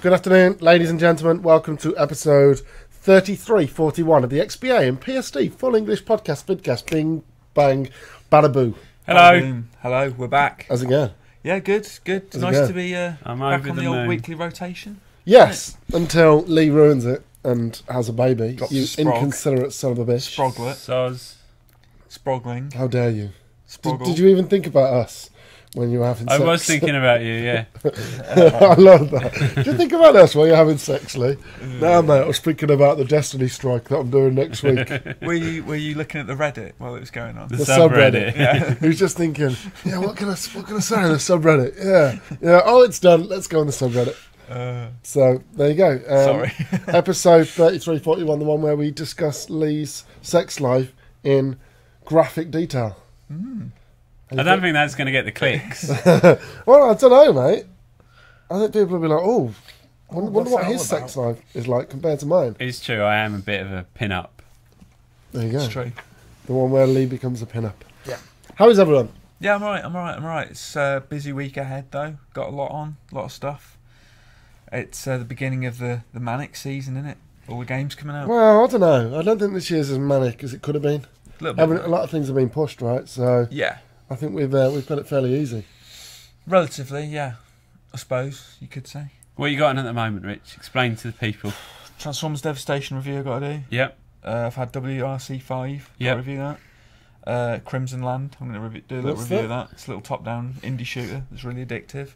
Good afternoon, ladies and gentlemen. Welcome to episode 3341 of the XBA and PST Full English Podcast Vidcast. Bing, bang, bada boo. Hello. Boom. Hello, we're back. How's it going? Yeah, good. It's How's it nice going? to be I'm back over on the the old moon. weekly rotation. Yes, until Lee ruins it and has a baby. Drops You a sprog. inconsiderate son of a bitch. Sproglet. Soz. Sprogling. How dare you? Sproggle. Did you even think about us when you were having sex? I was thinking about you, yeah. I love that. Did you think about us while you're having sex, Lee? No, mate, I was thinking about the Destiny strike that I'm doing next week. Were you looking at the Reddit while it was going on? The subreddit. Yeah. He was just thinking, yeah, what can I say on the subreddit? Yeah. Oh, it's done. Let's go on the subreddit. So there you go. Sorry. Episode 3341, the one where we discuss Lee's sex life in graphic detail. I don't think that's going to get the clicks. Well, I don't know, mate. I think people will be like, oh, wonder what's what that his all sex life is like compared to mine. It's true, I am a bit of a pin-up. There you go. It's true. The one where Lee becomes a pin-up. Yeah. How is everyone? Yeah, I'm alright. It's a busy week ahead, though. Got a lot on, a lot of stuff. It's the beginning of the manic season, isn't it? All the games coming out. Well, I don't know. I don't think this year's as manic as it could have been. A little bit. A lot of things have been pushed, right? So Yeah. I think we've got it fairly easy. Relatively, yeah. I suppose you could say. What you got on at the moment, Rich? Explain to the people. Transformers Devastation review I got to do. Yep. I've had WRC 5. Yep. Review that. Crimson Land. I'm going to do a little What's review of that? that. It's a little top-down indie shooter. It's really addictive.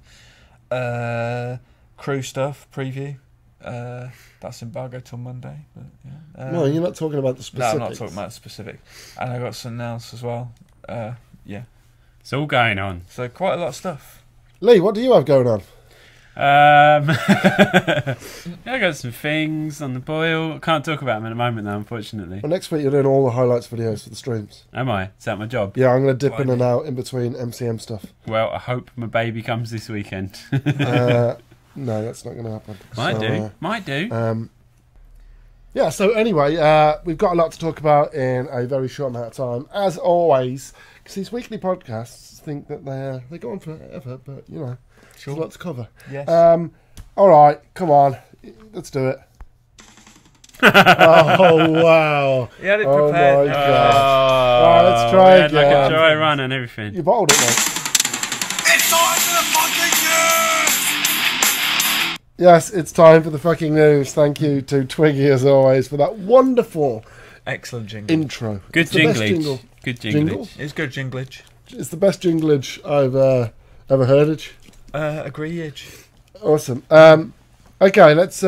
Crew stuff preview. That's embargo till Monday. But yeah. No, you're not talking about the No, specifics. I'm not talking about specific. And I got something else as well. Yeah. It's all going on. So quite a lot of stuff. Lee, what do you have going on? I got some things on the boil. Can't talk about them at the moment, though, unfortunately. Well, next week you're doing all the highlights videos for the streams. Am I? Is that my job? Yeah, I'm going to dip in Blimey. and out in between MCM stuff. Well, I hope my baby comes this weekend. No, that's not going to happen. Might do. Yeah, so anyway, we've got a lot to talk about in a very short amount of time, as always, because these weekly podcasts think that they go on forever, but, you know, Sure. there's a lot to cover. Yes. All right, come on, let's do it. Oh, wow. He had it Oh, prepared. my God. Right, let's try we had like again. a dry run and everything. You bottled it, mate. It's time for the fucking news! Yes, it's time for the fucking news. Thank you to Twiggy, as always, for that wonderful Excellent jingle. intro. Good It's the best jinglage. jingle. Good Jingle? jinglage. It's good jinglage. It's the best jinglage I've ever heard. Agreeage. Awesome. Okay, let's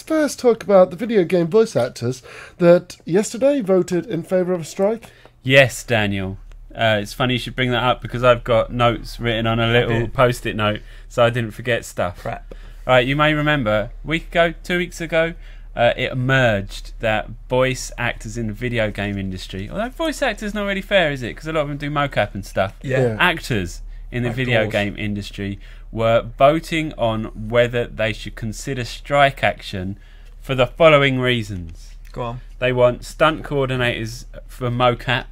first talk about the video game voice actors that yesterday voted in favour of a strike. Yes, Daniel. It's funny you should bring that up because I've got notes written on a little Okay. post-it note so I didn't forget stuff. Crap. Right, you may remember, a week ago, 2 weeks ago, it emerged that voice actors in the video game industry, although voice actors not really fair, is it? Because a lot of them do mocap and stuff. Yeah. Actors in the video Actors. game industry were voting on whether they should consider strike action for the following reasons. Go on. They want stunt coordinators for mocap.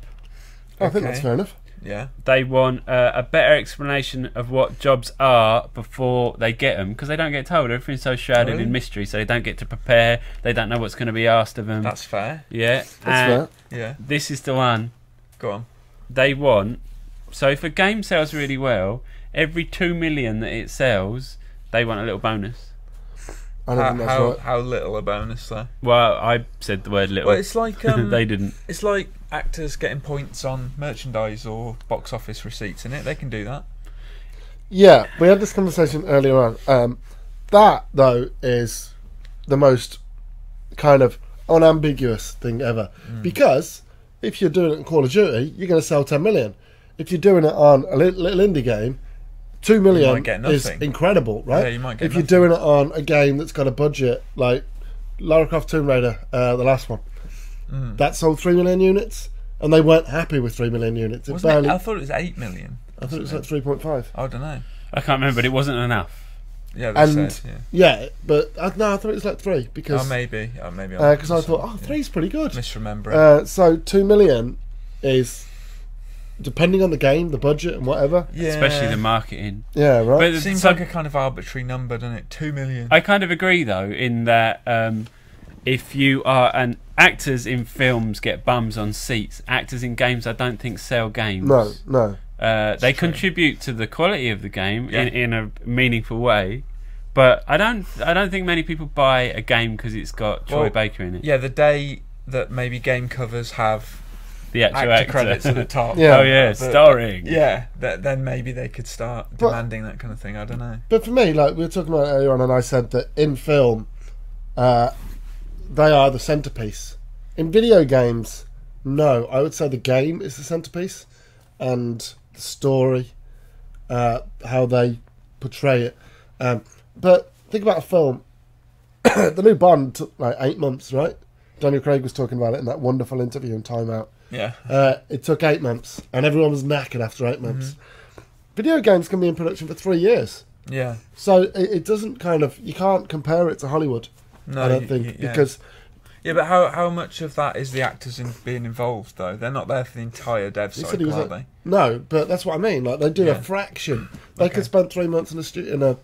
I think Okay. that's fair enough. Yeah. They want a better explanation of what jobs are before they get them, because they don't get told. Everything's so shrouded Really? in mystery, so they don't get to prepare. They don't know what's going to be asked of them. That's fair. Yeah, That's and fair. Yeah. this is the one Go on. they want. So if a game sells really well, every 2 million that it sells, they want a little bonus. I don't think that's right. How little a bonus though? Well, I said the word little. Well, it's like they didn't. it's like actors getting points on merchandise or box office receipts in it. They can do that. Yeah, we had this conversation earlier on. That, though, is the most kind of unambiguous thing ever. Because if you're doing it in Call of Duty, you're going to sell 10 million. If you're doing it on a little indie game, 2 million might get is nothing. incredible, right? Yeah, you might get if you're doing it on a game that's got a budget, like Lara Croft Tomb Raider, the last one, that sold 3 million units, and they weren't happy with 3 million units. Wasn't it? I thought it was 8 million. I thought it was like 3.5. I don't know. I can't remember, but it wasn't enough. Yeah, they And said, yeah. yeah, but no, I thought it was like 3 because Oh, maybe. I'm because I thought, 3's pretty good. misremembering. So 2 million is depending on the game, the budget and whatever. Yeah. Especially the marketing. Yeah, right. But It seems like a kind of arbitrary number, doesn't it? 2 million. I kind of agree, though, in that if you are actors in films get bums on seats. Actors in games, I don't think sell games. No. They contribute to the quality of the game in a meaningful way. But I don't think many people buy a game because it's got Troy Baker in it. Yeah, the day that maybe game covers have The actual actor credits at the top. Yeah. Oh yeah, starring. Yeah, then maybe they could start demanding that kind of thing. I don't know. But for me, like we were talking about earlier on, and I said that in film, they are the centerpiece. In video games, no, I would say the game is the centerpiece, and the story, how they portray it. But think about a film. The new Bond took like 8 months, right? Daniel Craig was talking about it in that wonderful interview in Time Out. Yeah. It took 8 months, and everyone was knackered after 8 months. Video games can be in production for 3 years. Yeah. So it doesn't you can't compare it to Hollywood. No, I don't think yeah. because Yeah, but how much of that is the actors in being involved though? They're not there for the entire dev he said cycle, are like, they? no, but that's what I mean. Like they do a fraction. They could spend 3 months in a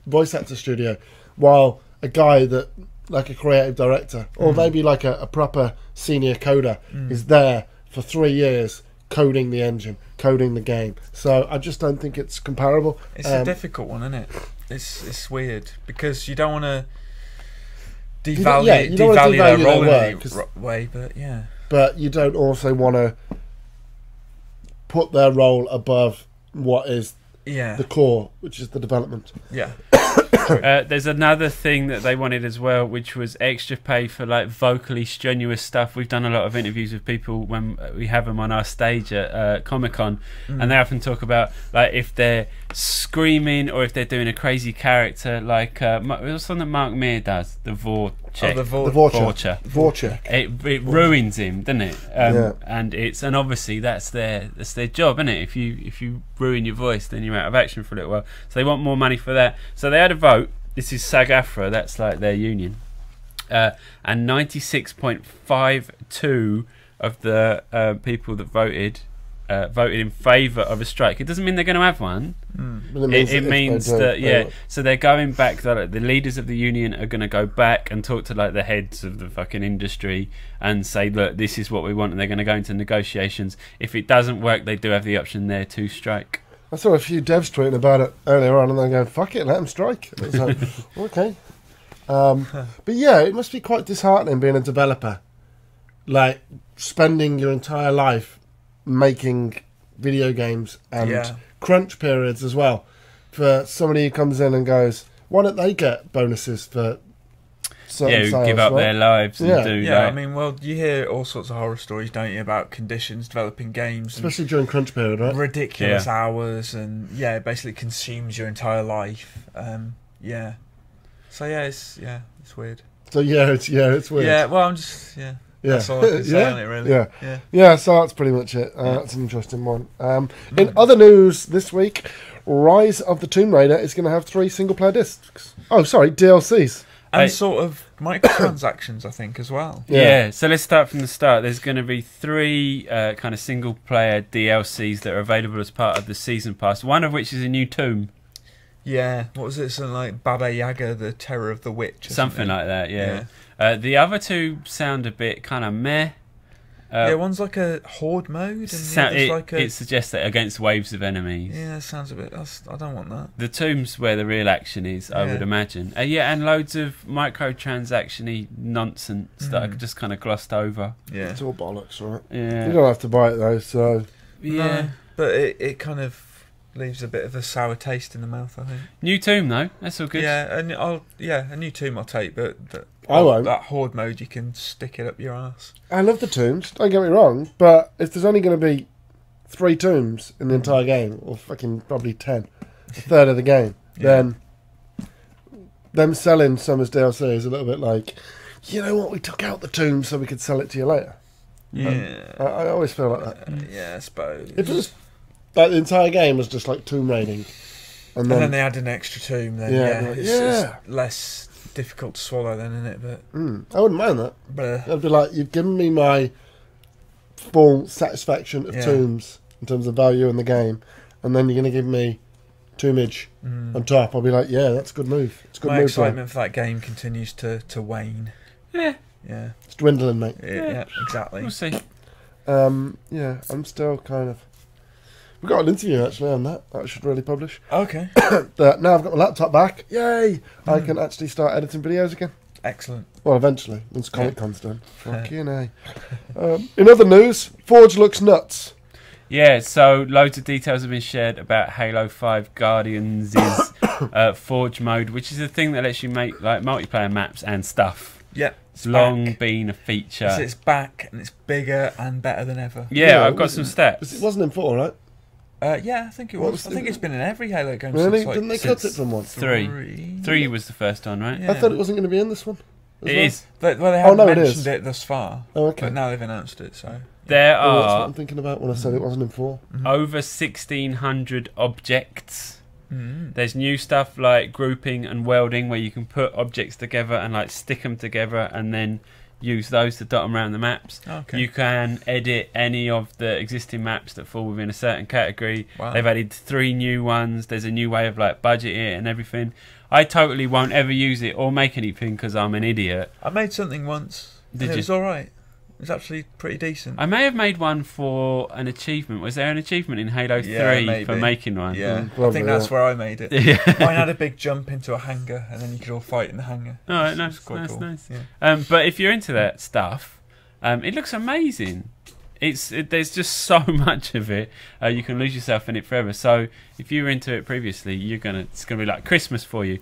voice actor studio, while a guy that like a creative director or maybe like a proper senior coder is there for 3 years coding the engine, coding the game. So I just don't think it's comparable. It's a difficult one, isn't it? It's weird because you don't want to devalue, you don't wanna devalue their devalue role their in work, any way, but yeah. But you don't also want to put their role above what is Yeah. the core, which is the development. Yeah. There's another thing that they wanted as well, which was extra pay for like vocally strenuous stuff. We've done a lot of interviews with people when we have them on our stage at Comic-Con, and they often talk about like if they're screaming or if they're doing a crazy character, like what's something that Mark Meir does, the Vorchek. Oh, the Vorchek. It ruins him, doesn't it? And obviously that's their job, isn't it? If you ruin your voice, then you're out of action for a little while. So they want more money for that. So they had a vote. This is SAG-AFTRA, that's like their union, and 96.52 of the people that voted in favour of a strike. It doesn't mean they're going to have one. It means that so they're going back. The leaders of the union are going to go back and talk to like the heads of the fucking industry and say, look, this is what we want, and they're going to go into negotiations. If it doesn't work, they do have the option there to strike. I saw a few devs tweeting about it earlier on, and they're going, "Fuck it, let them strike." It's like, okay, but yeah, it must be quite disheartening being a developer, like spending your entire life making video games and crunch periods as well. For somebody who comes in and goes, "Why don't they get bonuses for?" Sales, give up right? their lives and do Yeah, like, I mean, well, you hear all sorts of horror stories, don't you, about conditions developing games, especially during crunch period, right? ridiculous hours, and it basically consumes your entire life. So it's weird. So it's weird. Yeah, well, I'm just that's all I can say on it, really. Yeah. So that's pretty much it. That's an interesting one. In other news this week, Rise of the Tomb Raider is going to have 3 single-player discs. Oh, sorry, DLCs. And sort of microtransactions, I think, as well. Yeah, so let's start from the start. There's going to be 3 kind of single-player DLCs that are available as part of the Season Pass, one of which is a new tomb. Yeah, what was it? Something like Baba Yaga, the Terror of the Witch. Or something like that, yeah. The other 2 sound a bit kind of meh. One's like a horde mode, and it suggests that against waves of enemies. Yeah, that sounds a bit. I don't want that. The tomb's where the real action is, I would imagine. And loads of microtransaction-y nonsense that I just kind of glossed over. Yeah, it's all bollocks, right? Yeah, you don't have to buy it though, so no, but it kind of leaves a bit of a sour taste in the mouth, I think. New tomb though, that's all good. Yeah, and a new tomb I'll take, but I won't. That horde mode, you can stick it up your ass. I love the tombs, don't get me wrong, but if there's only going to be 3 tombs in the entire game, or fucking probably 10, a third of the game, then them selling some as DLC is a little bit like, you know what, we took out the tomb so we could sell it to you later. Yeah. I always feel like that. Yeah, I suppose. If it was like the entire game was just like tomb raiding, and then they add an extra tomb, then it's less difficult to swallow then, isn't it? But I wouldn't mind that. I'd be like, you've given me my full satisfaction of tombs in terms of value in the game, and then you're going to give me 2 midge on top, I'll be like, yeah, that's a good move. It's a good My move. excitement for that game continues to wane. Yeah. Yeah. It's dwindling, mate. Yeah, exactly. We'll see. Yeah, I'm still kind of... We've got an interview, actually, on that I should really publish. Okay. Now I've got my laptop back. Yay! I can actually start editing videos again. Excellent. Well, eventually, once Comic Con's done. Fucking A. In other news, Forge looks nuts. Yeah, so loads of details have been shared about Halo 5 Guardians' Forge mode, which is a thing that lets you make like multiplayer maps and stuff. Yeah. It's long been a feature. It's back and it's bigger and better than ever. Yeah, I've got some stats. It wasn't in 4, right? Yeah, I think it was. I think it's been in every Halo game. Really? Since, like, Didn't they cut it from 1? 3. 3 was the first one, right? Yeah. I thought it wasn't going to be in this one. It is. Well, they haven't no, it mentioned is. it thus far. Oh, okay. But now they've announced it, so... There Well, that's what are I'm thinking about when I said it wasn't in 4. over 1,600 objects. Mm. There's new stuff like grouping and welding, where you can put objects together and like stick them together and then use those to dot them around the maps. Okay. You can edit any of the existing maps that fall within a certain category. Wow. They've added 3 new ones. There's a new way of like budgeting it and everything. I totally won't ever use it or make anything because I'm an idiot. I made something once. Did It you? was alright. It was actually pretty decent. I may have made one for an achievement. Was there an achievement in Halo 3 maybe. for making one? Yeah, I Probably, think that's where I made it. Yeah. Mine had a big jump into a hangar, and then you could all fight in the hangar. All right, It's nice, quite cool. nice. Yeah. But if you're into that stuff, it looks amazing. There's just so much of it. You can lose yourself in it forever. So if you were into it previously, it's gonna be like Christmas for you,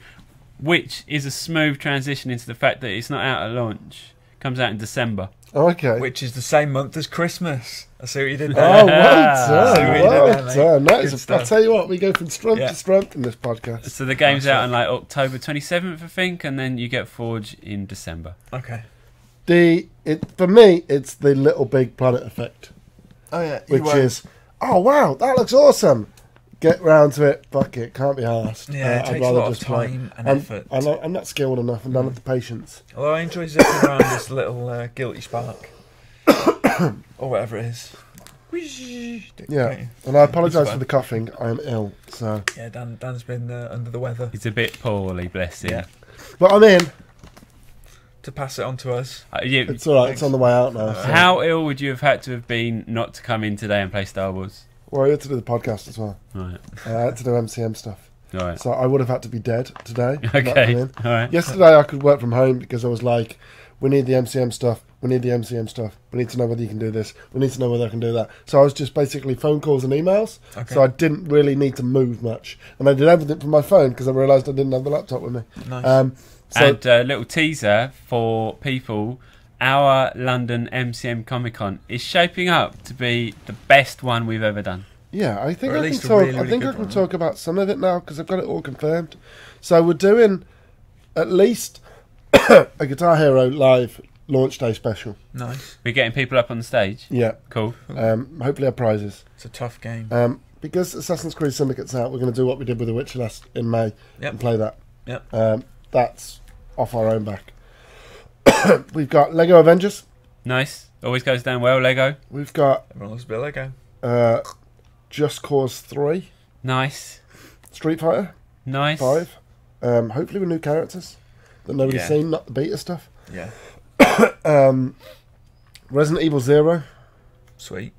which is a smooth transition into the fact that it's not out at launch. It comes out in December. Oh, okay. Which is the same month as Christmas. I see what you did Oh, there. well See what you done. did there, Well mate. done. That Good is stuff. I'll tell you what, we go from strength Yeah. to strength in this podcast. So the game's That's out right. on like October 27th, I think, and then you get Forge in December. Okay. For me, it's the Little Big Planet effect, Oh yeah. which is, oh wow, that looks awesome. Get round to it, fuck it, can't be arsed. Yeah, it I'd takes a rather lot of just play. time and effort. I'm not skilled enough and don't have the patience. Although I enjoy zipping around this little guilty spark. Or whatever it is. Yeah, and I apologise fine. for the coughing. I am ill, so. Yeah, Dan's been under the weather. He's a bit poorly, bless him. Yeah. But I'm in. To pass it on to us. It's all right. It's on the way out now. So. How ill would you have had to have been not to come in today and play Star Wars? Well, I had to do the podcast as well. Right. I had to do MCM stuff, All right. so I would have had to be dead today. not Okay. come in. All right. Yesterday I could work from home because I was like, we need the MCM stuff. We need the MCM stuff. We need to know whether you can do this. We need to know whether I can do that. So I was just basically phone calls and emails. Okay. So I didn't really need to move much. And I did everything from my phone because I realised I didn't have the laptop with me. Nice. So And a little teaser for people. Our London MCM Comic Con is shaping up to be the best one we've ever done. yeah, I think Or at I can least a talk. really, I really think I good can one. talk about some of it now because I've got it all confirmed. So we're doing at least a Guitar Hero live launch day special. Nice. We're getting people up on the stage. Yeah. Cool. Hopefully our prizes. It's a tough game. Because Assassin's Creed Syndicate's out, we're going to do what we did with The Witcher last in May Yep. and play that. Yep. That's off our own back. We've got Lego Avengers. Nice. Always goes down well, Lego. We've got Everyone loves a bit of Lego. Just Cause 3. Nice. Street Fighter Nice. 5. Hopefully with new characters that nobody's Yeah. seen, not the beta stuff. Yeah. Resident Evil 0. Sweet.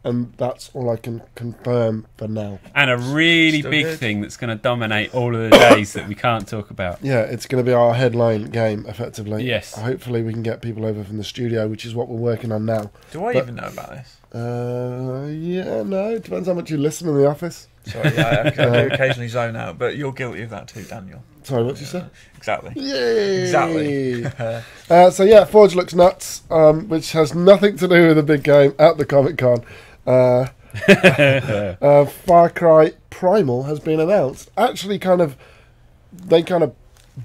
And that's all I can confirm for now. And a really Still big good. thing that's going to dominate all of the days that we can't talk about. Yeah, it's going to be our headline game, effectively. Yes. Hopefully we can get people over from the studio, which is what we're working on now. Do I But- even know about this? Yeah, no, it depends how much you listen in the office. Sorry, I do occasionally zone out, but you're guilty of that too, Daniel. Sorry, what did you say? Exactly. Yay! Exactly. So yeah, Forge looks nuts, which has nothing to do with the big game at the Comic Con. Far Cry Primal has been announced. Actually, they kind of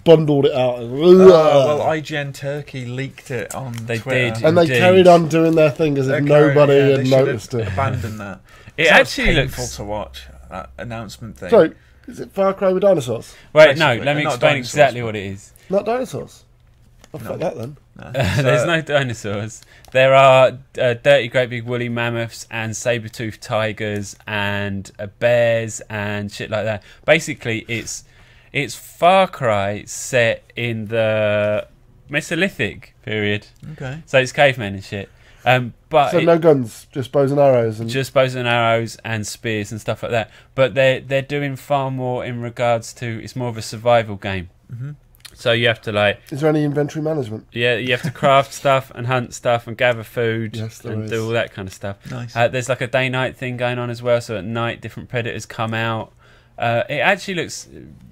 bundled it out. Well, IGN Turkey leaked it on They Twitter. did. And they Indeed. carried on doing their thing as if nobody they had should have noticed it. Abandoned that. It Sounds actually painful looks. to watch that announcement thing. So, is it Far Cry with dinosaurs? Wait, no. Basically, Let me not explain dinosaurs, exactly but- what it is. Not dinosaurs. Oh, fuck No. that then. No. There's no dinosaurs. There are dirty, great big woolly mammoths and saber-toothed tigers and bears and shit like that. Basically, it's Far Cry set in the Mesolithic period. Okay. So it's cavemen and shit. But So no guns, just bows and arrows, and just bows and arrows and spears and stuff like that. But they're doing far more in regards to, it's more of a survival game. Mm-hmm. So you have to like, is there any inventory management? yeah, you have to craft stuff and hunt stuff and gather food Yes, there and is. do all that kind of stuff. Nice. There's like a day-night thing going on as well. So at night, different predators come out. It actually looks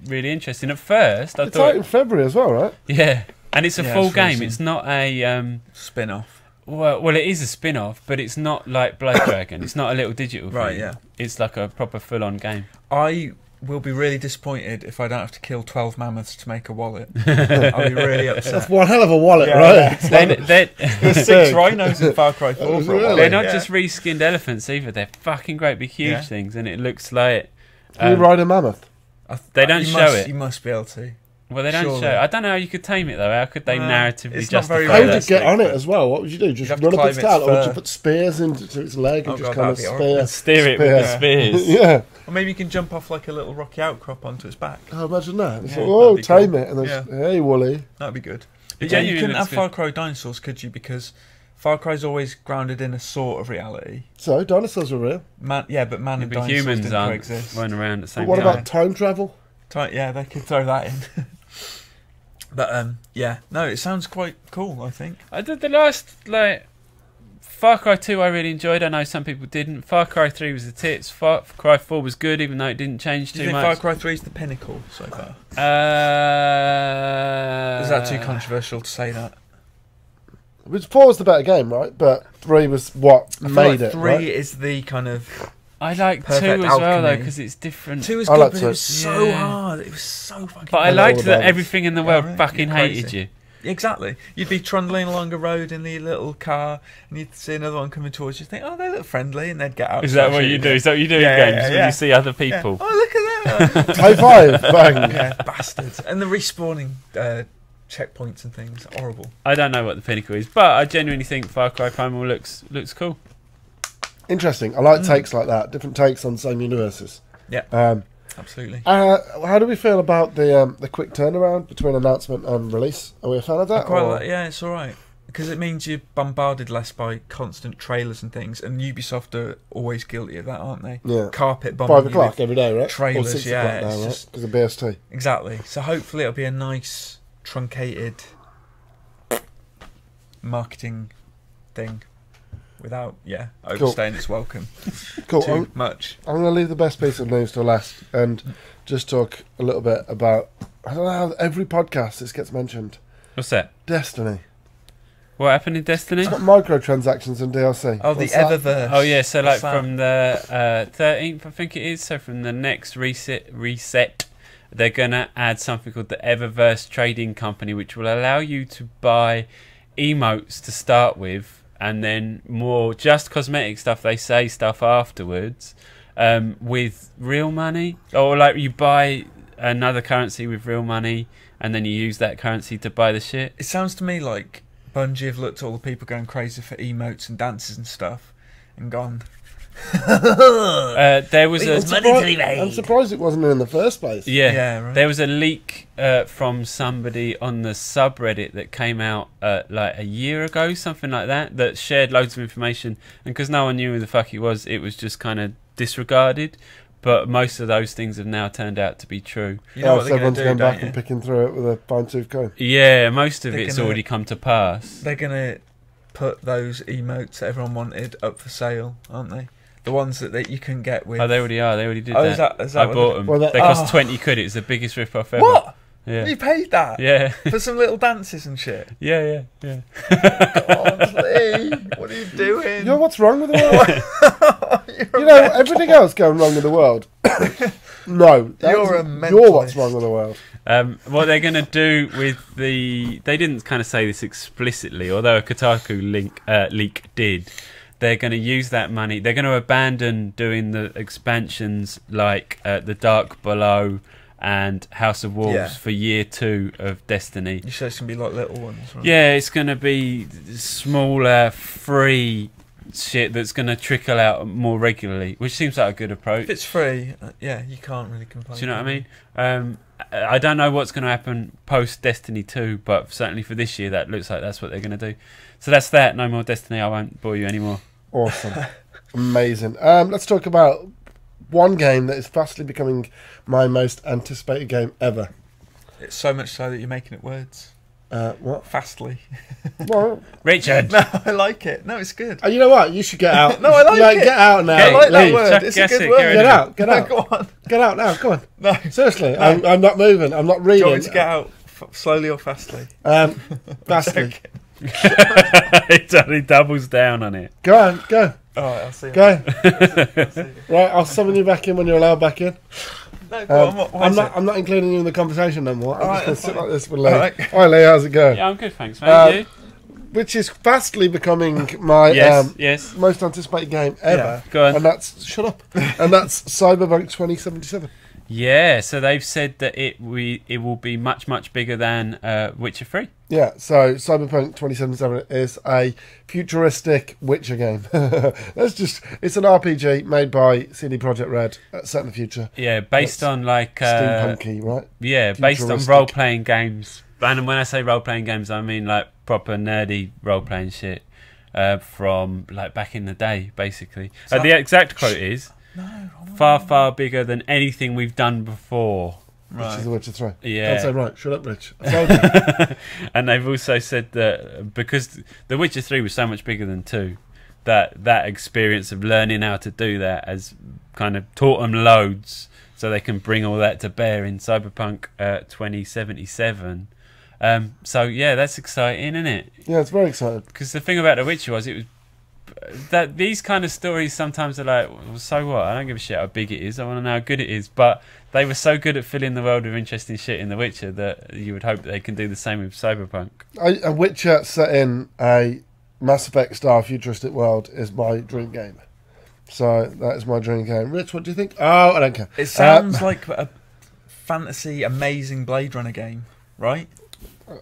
really interesting. At first, I It's thought, out in February as well, right? yeah, and it's a Yeah, full it's really game. soon. It's not a Spin-off. well, it is a spin-off, but it's not like Blood Dragon. It's not a little digital Right, thing. yeah. It's like a proper full-on game. I will be really disappointed if I don't have to kill 12 mammoths to make a wallet. I'll be really upset. That's one hell of a wallet, Yeah, right? There's 6 rhinos in Far Cry 4 for a Really? while. They're not Yeah. just reskinned elephants either. They're fucking great big huge Yeah. things, and it looks like Can you ride a mammoth? They don't You show must- it. You must be able to. well, they don't surely. show it. I don't know how you could tame it though. How could they narratively it's not justify very How would you realistic, get on it but- as well? What would you do? Just You'd have run to up its climb its tail, or would you fur. put spears into its leg and Oh just God, kind of that'd be horrible. steer it with the spears? Yeah. Or maybe you can jump off like a little rocky outcrop onto its back. Oh, imagine that. It's Yeah, like, oh, that'd be tame cool. it, and then Yeah. hey, Wooly. That'd be good. It But yeah, you genuinely couldn't have looks Far Cry dinosaurs, could you? Because Far Cry's always grounded in a sort of reality. So dinosaurs are real. Man, yeah, but man Yeah, and but dinosaurs humans didn't aren't coexist. running around at the same But what time. about time travel? Yeah, they could throw that in. But yeah, no, it sounds quite cool. I think. I did the last Far Cry 2 I really enjoyed. I know some people didn't. Far Cry 3 was the tits. Far Cry 4 was good, even though it didn't change Do too you think much. Far Cry 3 is the pinnacle so far? Is that too controversial to say that? Which 4 was the better game, right? But 3 was what I feel made like it. 3 Right? is the kind of. I like 2 Perfect as well though alchemy. because it's different. 2 is I good, like but 2. it was so Yeah. hard. It was so fucking. But I I know liked all that about it. everything in the world right, fucking you're hated crazy. you. Exactly. You'd be trundling along a road in the little car, and you'd see another one coming towards you. Think, oh, they look friendly, and they'd get out. Is that what you do? Is that what you do Yeah, in games yeah, when yeah. you see other Yeah. people? Oh, look at that! High five, bang. Yeah, bastards. And the respawning checkpoints and things, horrible. I don't know what the pinnacle is, but I genuinely think Far Cry Primal looks cool. Interesting. I like takes like that. Different takes on the same universes. Yeah, absolutely. How do we feel about the quick turnaround between announcement and release? Are we a fan of that? Quite or- like, yeah, it's all right because it means you're bombarded less by constant trailers and things. And Ubisoft are always guilty of that, aren't they? Yeah. Carpet bombing. 5 you o'clock with every day, right? trailers, Or 6 yeah, o'clock now, it's right? just- Because of BST. Exactly. So hopefully it'll be a nice truncated marketing thing without overstaying its welcome Cool. too I'm much. going to leave the best piece of news to last and just talk a little bit about, I don't know how every podcast this gets mentioned. What's that? Destiny. What happened in Destiny? It's got microtransactions and DLC. Oh, the What's that? Eververse. Oh yeah, so like What's that? from the 13th, I think it is. So from the next reset, they're gonna add something called the Eververse Trading Company, which will allow you to buy emotes to start with, and then more just cosmetic stuff. They say stuff afterwards with real money, or like you buy another currency with real money, and then you use that currency to buy the shit. It sounds to me like Bungie have looked at all the people going crazy for emotes and dances and stuff and gone. There was I'm surprised it wasn't in the first place. Yeah, right. there was a leak from somebody on the subreddit that came out like a year ago, something like that, that shared loads of information, and because no one knew who the fuck it was just kind of disregarded. But most of those things have now turned out to be true. You know what so they're going everyone's to do, going don't back you? and picking through it with a fine-tooth comb. Yeah, most of They're it's gonna- already come to pass. They're going to put those emotes that everyone wanted up for sale, aren't they? The ones that you can get with. Oh, they already are. They already did Oh, that. is that I what bought they- them. Well, that- they cost Oh. 20 quid. It's the biggest rip-off ever. What? Yeah. You paid that? Yeah. For some little dances and shit? Yeah. God, Lee, what are you doing? You know what's wrong with the world? You know, everything else going wrong in the world. No. You're a You're what's mentalist. wrong with the world. What they're going to do with they didn't kind of say this explicitly, although a Kotaku leak did. They're going to use that money. They're going to abandon doing the expansions like the Dark Below and House of Wolves for year 2 of Destiny. You said it's going to be like little ones, right? Yeah, it's going to be smaller, free shit that's going to trickle out more regularly, which seems like a good approach. If it's free, you can't really complain. Do you know what I mean? I don't know what's going to happen post Destiny 2, but certainly for this year, that looks like that's what they're going to do. So that's that. No more Destiny. I won't bore you anymore. Awesome. Amazing. Let's talk about one game that is fastly becoming my most anticipated game ever. It's so much so that you're making it words. What? Fastly. Well, Richard! No, I like it. No, it's good. you know what? You should get out. No, I like it. Get out now. I like that Leave. word. It's a good word. Get out. Get No, out. go on. Get out now. Go on. No. Seriously, I'm not moving. I'm not Do you reading. want me to get out slowly or fastly? Fastly. He doubles down on it. Go on. Go. All right, I'll see you. Go. I'll see you. Right, I'll summon you back in when you're allowed back in. No, go on. What is it? I'm not including you in the conversation no more. I'm Alright, just going to sit fine. like this with Lee. Alright. Hi Lee, how's it going? Yeah, I'm good, thanks, mate. You? Which is fastly becoming my Yes. most anticipated game ever. Yeah. Go on. And that's shut up. And that's Cyberpunk 2077. Yeah, so they've said that it will be much, much bigger than Witcher 3. Yeah, so Cyberpunk 2077 is a futuristic Witcher game. It's an RPG made by CD Projekt Red, set in the future. Yeah, based on like steampunky, right? Yeah, based on Futuristic. role-playing games. And when I say role-playing games, I mean like proper nerdy role-playing shit from like back in the day, basically. The exact quote is, far, far bigger than anything we've done before. Which is The Witcher 3. Yeah. Don't say right. Shut up, Rich. I told you. And they've also said that because The Witcher 3 was so much bigger than 2, that experience of learning how to do that has kind of taught them loads, so they can bring all that to bear in Cyberpunk 2077. So yeah, that's exciting, isn't it? Yeah, it's very exciting. Because the thing about The Witcher was that these kind of stories sometimes are like, well, so what? I don't give a shit how big it is. I want to know how good it is. But they were so good at filling the world with interesting shit in The Witcher that you would hope they can do the same with Cyberpunk. A Witcher set in a Mass Effect style futuristic world is my dream game. So that is my dream game. Rich, what do you think? Oh, I don't care. It sounds like a fantasy, amazing Blade Runner game, right?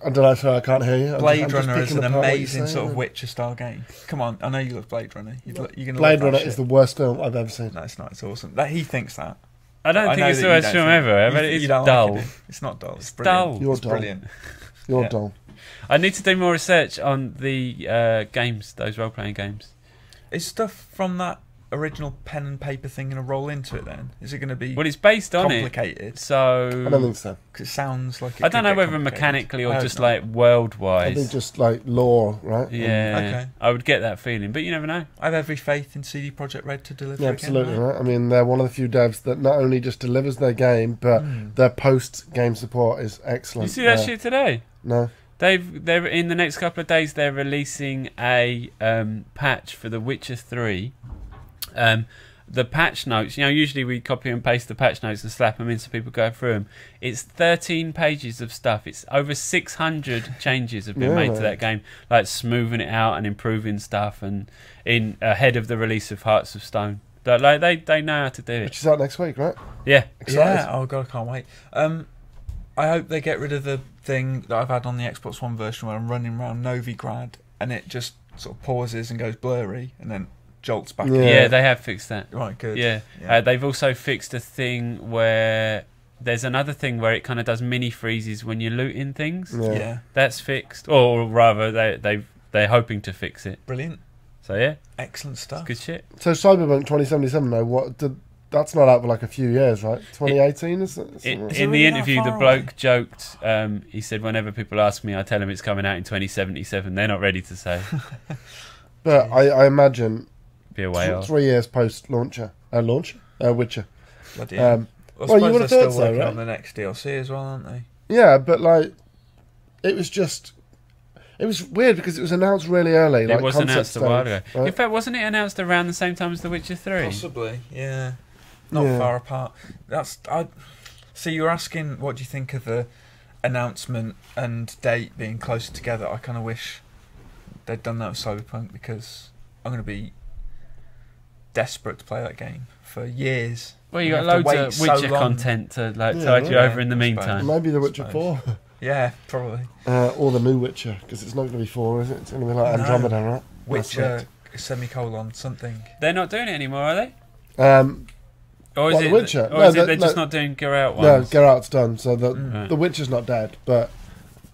I don't know, sorry, I can't hear you. Blade Runner is an amazing sort of Witcher style game. Come on, I know you love Blade Runner. You're gonna Blade love that Runner shit. is the worst film I've ever seen. No, it's not. It's awesome. He thinks that. I don't think know it's that the you worst don't film think- ever. But you it's don't dull. Like it, it's not dull. It's dull. brilliant. You're It's dull. brilliant. You're Yeah. dull. I need to do more research on the games, those role-playing games. Is stuff from that original pen and paper thing going to roll into it then? Is it going to be Well, it's based on complicated? it, so I don't think so. Because it sounds like it I don't could know get whether complicated. mechanically I or hope just not. like I think world-wise. just like lore, right? Yeah, Okay. I would get that feeling, but you never know. I have every faith in CD Projekt Red to deliver. Yeah, again, absolutely, right? right? I mean, they're one of the few devs that not only just delivers their game, but their post-game support is excellent. You see that shit today? No. They're in the next couple of days. They're releasing a patch for The Witcher 3. The patch notes, usually we copy and paste the patch notes and slap them in so people go through them. It's 13 pages of stuff. It's over 600 changes have been made to that game, like smoothing it out and improving stuff, and ahead of the release of Hearts of Stone. Like they know how to do it. Which is out next week, right? Yeah. Excited. Yeah. Oh god, I can't wait. I hope they get rid of the thing that I've had on the Xbox One version where I'm running around Novigrad and it just sort of pauses and goes blurry and then jolts back. Yeah. Yeah, they have fixed that. Right, good. Yeah. They've also fixed a thing where there's another thing where it kind of does mini freezes when you're looting things. Yeah. That's fixed, or rather, they're hoping to fix it. Brilliant. So yeah, Excellent stuff. good shit. So Cyberpunk 2077, though, that's not out for like a few years, right? 2018, is it? In it the really that interview, the far bloke away? joked. He said, "Whenever people ask me, I tell them it's coming out in 2077. They're not ready to say. But I imagine Be a way off." 3 years post-Witcher. Bloody hell. well, I you suppose would they're have still thought so, working right? on the next DLC as well, aren't they? Yeah, but like, it was weird because it was announced really early. It like was concept announced a while stage, ago. right? In fact, wasn't it announced around the same time as The Witcher 3? Possibly, yeah. Not Yeah. far apart. So you were asking, what do you think of the announcement and date being closer together? I kind of wish they'd done that with Cyberpunk because I'm going to be desperate to play that game for years. Well, you got loads of Witcher content to tide you over in the meantime. Maybe The Witcher 4. Yeah, probably. Or the new Witcher, because it's not going to be 4, is it? It's going to be like Andromeda, right? Witcher semicolon something. They're not doing it anymore, are they? Or is it The Witcher? Or is it they're just not doing Geralt ones? No, Geralt's done. So the Witcher's not dead, but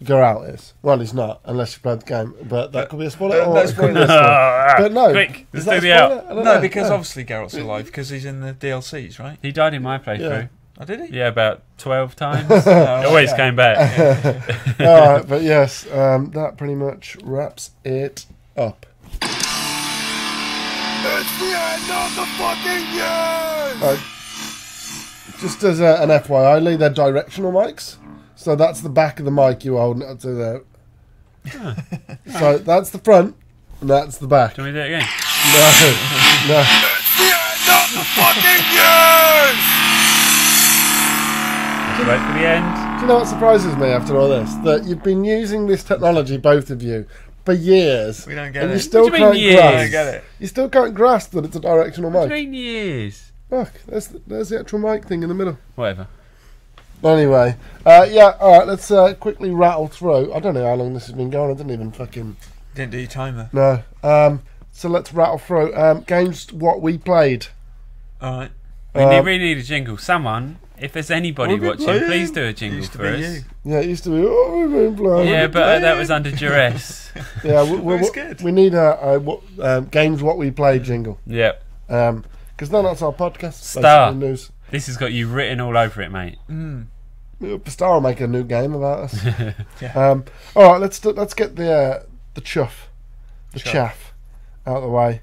Geralt is. Well, he's not, unless you played the game. But that could be a spoiler. No spoilers. But no. Quick, let's do the out. No, because obviously Geralt's alive, because he's in the DLCs, right? He died in my playthrough. Yeah. Oh, did he? Yeah, about 12 times. He always came back. Alright, but yes, that pretty much wraps it up. It's the end of the fucking year! Just as an FYI, they're directional mics. So that's the back of the mic you're holding up to there. So that's the front, and that's the back. Can we do it again? No. It's the end of the fucking year! Let's wait for the end. Do you know what surprises me after all this? That you've been using this technology, both of you, for years. We don't get and it. you still What do you can't mean years? grasp. I don't get it. You still can't grasp that it's a directional What mic. do you mean years? Look, there's the actual mic thing in the middle. Whatever. Anyway, alright, let's quickly rattle through. I don't know how long this has been going. I didn't even fucking... Didn't do your timer. No. So let's rattle through. Games, what we played. Alright. We really need a jingle. Someone, if there's anybody watching, please do a jingle for us. Yeah, it used to be, we've been playing. Yeah, but that was under duress. Yeah, It's good. we need a games, what we played jingle. Yep. Because then that's our podcast. Star. basically news. This has got you written all over it, mate. Star will make a new game about us. Yeah. All right, let's get the chaff out of the way.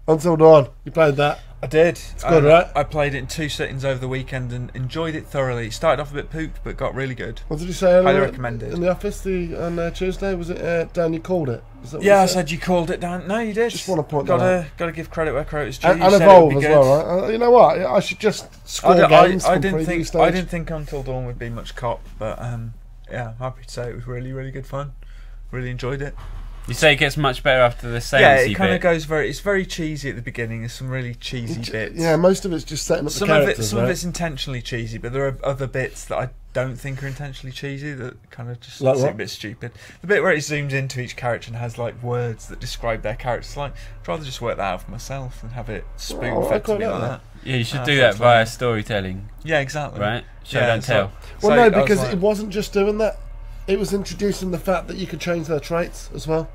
Until Dawn, you played that. I did. It's good, right? I played it in 2 sittings over the weekend and enjoyed it thoroughly. It started off a bit pooped, but got really good. What did you say earlier? Highly recommended. In the office on Tuesday, was it Dan? You called it. Is that what Yeah, you I said you called it down. No, you did. Just want to point that out. Gotta give credit where credit is due. And You said Evolve it would as be good. well, right? You know what? I should just score games from preview stage. I didn't think Until Dawn would be much cop, but yeah, I'm happy to say it was really, really good fun. Really enjoyed it. You say it gets much better after the seance. Yeah, it kind of goes it's very cheesy at the beginning. There's some really cheesy bits. Yeah, most of it's just setting up the characters. Some of it's intentionally cheesy, but there are other bits that I don't think are intentionally cheesy that kind of just Like seem what? a bit stupid. The bit where it zooms into each character and has like words that describe their characters. Like, I'd rather just work that out for myself and have it spoon-fed to me like that. Yeah, you should do that via storytelling, Yeah, exactly. right? Show, don't tell. Well, So no, I was because like- it wasn't just doing that. It was introducing the fact that you could change their traits as well.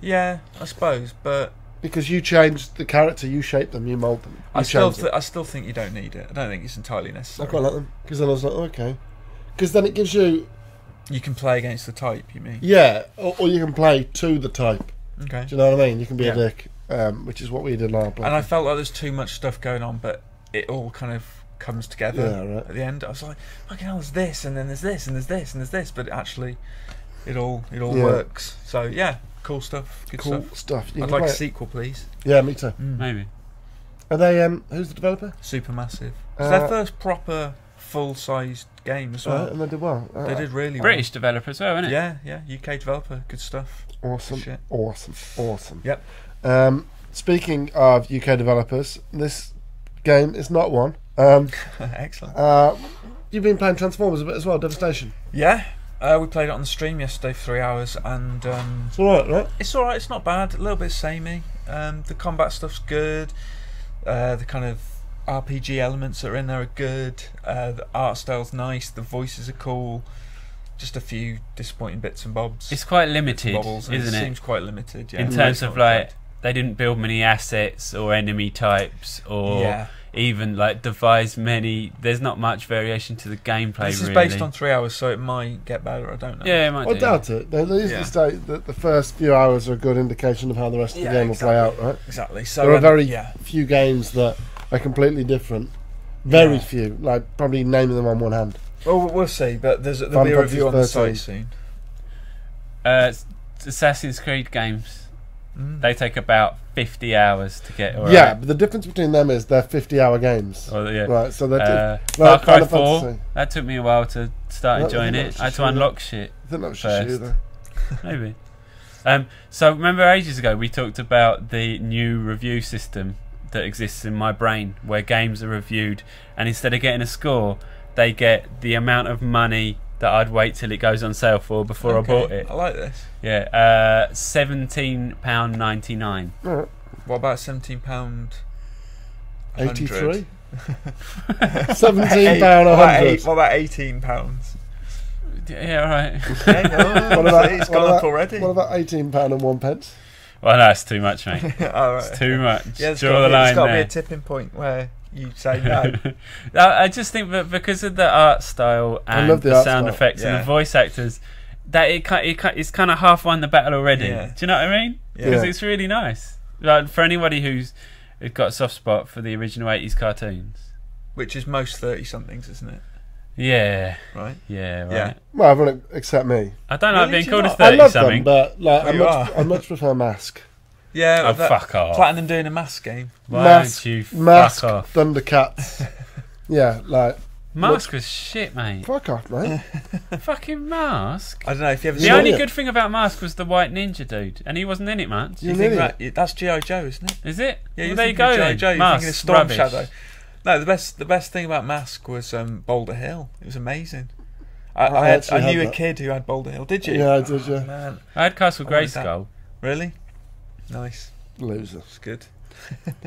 Yeah, I suppose, but Because you changed the character, you shaped them, you mould them. I still think you don't need it. I don't think it's entirely I necessary. quite like them. Because then I was like, oh, okay. Because then it gives you... You can play against the type, you mean? Yeah, or you can play to the type. Okay. Do you know what I mean? You can be Yeah. a dick, which is what we did last play. And I felt like there's too much stuff going on, but it all kind of comes together Yeah, at the end. I was like, fucking hell, there's this, and then there's this, and there's this, and there's this, but actually, it all works. So yeah, cool stuff. Good cool stuff. stuff. You I'd can like play a it. sequel, please. Yeah, me too. Maybe. Are they? Who's the developer? Supermassive. It's their first proper full-sized game as well. And they did well. They did really British developer as well, isn't it? Yeah, UK developer. Good stuff. Awesome, Shit. awesome. Yep. Speaking of UK developers, this game is not one. Excellent. You've been playing Transformers a bit as well, Devastation. Yeah. We played it on the stream yesterday for 3 hours, and It's alright, right? it's alright. It's not bad. A little bit samey. The combat stuff's good. The kind of RPG elements that are in there are good. The art style's nice. The voices are cool. Just a few disappointing bits and bobs. It's quite limited, Bobbles, and isn't it? it? Seems quite limited. Yeah. In terms of like, they didn't build many assets or enemy types or even like devise many. There's not much variation to the gameplay. This is really. based on 3 hours, so it might get better. I don't know. Yeah, it might I do. doubt it. They usually say that the first few hours are a good indication of how the rest of the game will play out, right? Exactly. So There are very yeah. few games that are completely different. Very Yeah. few. Like, probably naming them on one hand. Well, we'll see, but there'll be Final a review on the Fantasy site 13. soon. Assassin's Creed games. They take about 50 hours to get. Yeah, but the difference between them is they're 50-hour games. Oh, yeah. Right, so they're Far Cry Final 4. Fantasy. That took me a while to start No, enjoying no, it. it's I had to just unlock shit. I think that was just you, first. though. Maybe. So remember ages ago we talked about the new review system that exists in my brain where games are reviewed, and instead of getting a score, they get the amount of money that I'd wait till it goes on sale for before I bought it. I like this. Yeah, £17.99. Right. What about £17? 83. £17 What about £18? Yeah, right. It's gone up already. What about £18.01? Well, that's too much, mate. All right. It's too much. Yeah, Draw the line there's got to be there. a tipping point where you say no. I just think that because of the art style and love the the art sound style. effects and the voice actors, that it's kind of half won the battle already. Yeah. Do you know what I mean? Because it's really nice. Like, for anybody who's got a soft spot for the original 80s cartoons. Which is most 30-somethings, isn't it? Yeah. Right? Yeah, right. Yeah. Well, everyone except me. I don't like Really? being Do called a you not? I love 30-something. them, but like, Well, I much prefer Mask. Yeah. Oh, fuck off. Platinum doing a mask game. Why Mask, don't you Mask, fuck off? Thundercats. Yeah, like, Mask was shit, mate. fuck off, mate. Fucking Mask. I don't know if you ever The Yeah. only good thing about Mask was the white ninja dude, and he wasn't in it much. Do you You're an think idiot. that's G.I. Joe, isn't it? Is it? Yeah, Well, you're there you thinking go of G.I. then. Joe, you're Mask, thinking of Storm rubbish. Shadow. No, the best thing about Mask was Boulder Hill. It was amazing. I actually knew had a that. kid who had Boulder Hill. Did you? Yeah, I did, Oh, yeah. man. I had Castle I wanted that. Grayskull. Really? Nice. Loser. It's good.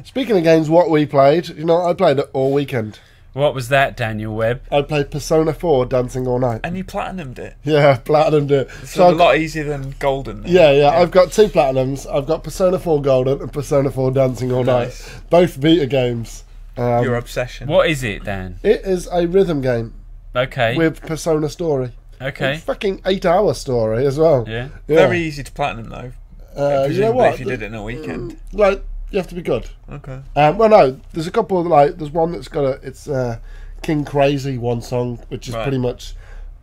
Speaking of games, what we played, you know, I played it all weekend. What was that, Daniel Webb? I played Persona 4 Dancing All Night. And you platinumed it. Yeah, platinumed it. It's So a I've- lot easier than Golden. then. Yeah, I've got 2 platinums. I've got Persona 4 Golden and Persona 4 Dancing All Nice. Night. Both beta games. Your obsession. What is it, Dan? It is a rhythm game Okay. with Persona story. Okay. It's fucking 8-hour story as well. Yeah. Very easy to platinum though. You know Presumably what? if you did it in a weekend. Like, you have to be good. Okay. Well, no, there's a couple, like, there's one that's got it's King Crazy, one song, which is Right. pretty much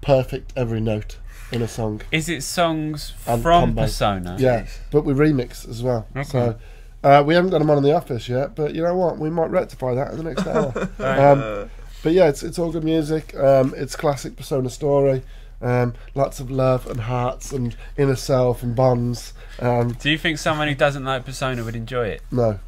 perfect every note in a song. Is it songs And from combo. Persona? Yeah, but we remix as well. Okay. So we haven't got them on in the office yet, but you know what? We might rectify that in the next hour. But yeah, it's all good music. It's classic Persona story. Lots of love and hearts and inner self and bonds. Do you think someone who doesn't like Persona would enjoy it? No,